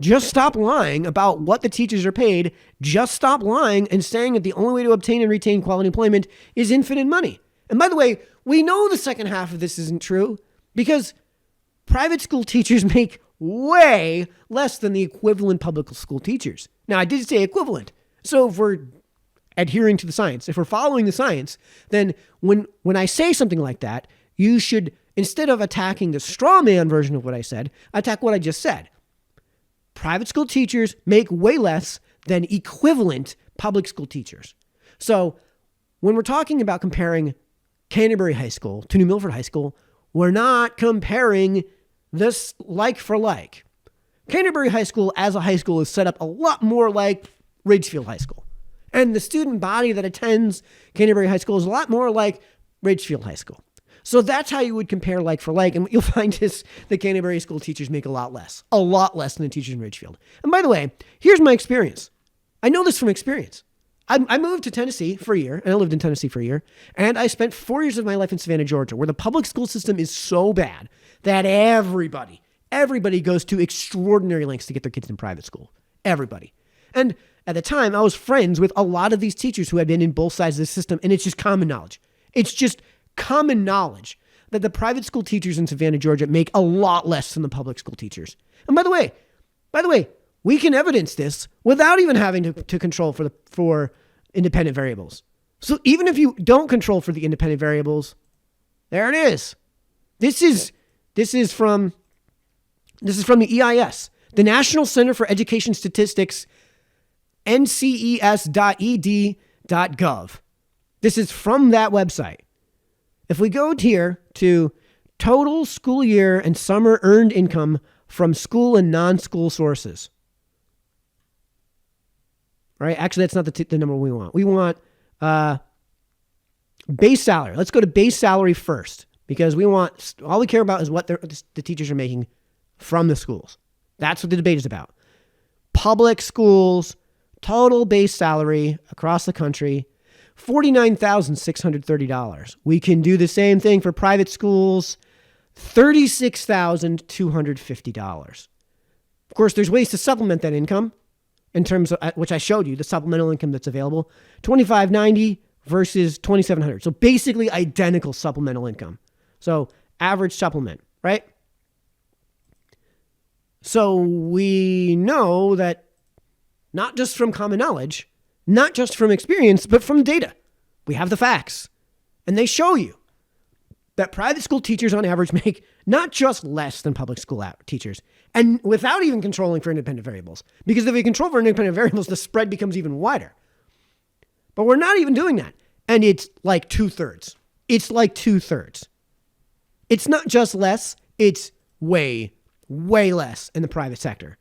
Just stop lying about what the teachers are paid. Just stop lying and saying that the only way to obtain and retain quality employment is infinite money. And by the way, we know the second half of this isn't true because private school teachers make way less than the equivalent public school teachers. Now, I did say equivalent. So if we're adhering to the science, if we're following the science, then when I say something like that, you should, instead of attacking the straw man version of what I said, attack what I just said. Private school teachers make way less than equivalent public school teachers. So when we're talking about comparing Canterbury High School to New Milford High School, we're not comparing this like for like. Canterbury High School as a high school is set up a lot more like Ridgefield High School. And the student body that attends Canterbury High School is a lot more like Ridgefield High School. So that's how you would compare like for like. And what you'll find is the Canterbury school teachers make a lot less than the teachers in Ridgefield. And by the way, here's my experience. I know this from experience. I moved to Tennessee for a year, and I lived in Tennessee for a year, and I spent 4 years of my life in Savannah, Georgia, where the public school system is so bad that everybody goes to extraordinary lengths to get their kids in private school. Everybody. And at the time, I was friends with a lot of these teachers who had been in both sides of the system, and it's just common knowledge. It's just common knowledge that the private school teachers in Savannah, Georgia make a lot less than the public school teachers. And by the way, we can evidence this without even having to control for independent variables. So even if you don't control for the independent variables, there it is. This is from the EIS, the National Center for Education Statistics, nces.ed.gov. This is from that website. If we go here to total school year and summer earned income from school and non-school sources. Right? Actually, that's not the number we want. We want base salary. Let's go to base salary first because all we care about is what the teachers are making from the schools. That's what the debate is about. Public schools, total base salary across the country, $49,630. We can do the same thing for private schools, $36,250. Of course, there's ways to supplement that income in terms of, which I showed you, the supplemental income that's available, $2,590 versus $2,700. So basically identical supplemental income. So average supplement, right? So we know that not just from common knowledge, not just from experience, but from data. We have the facts. And they show you that private school teachers on average make not just less than public school teachers, and without even controlling for independent variables. Because if we control for independent variables, the spread becomes even wider. But we're not even doing that. And it's like 2/3. It's like 2/3. It's not just less, it's way, way less in the private sector.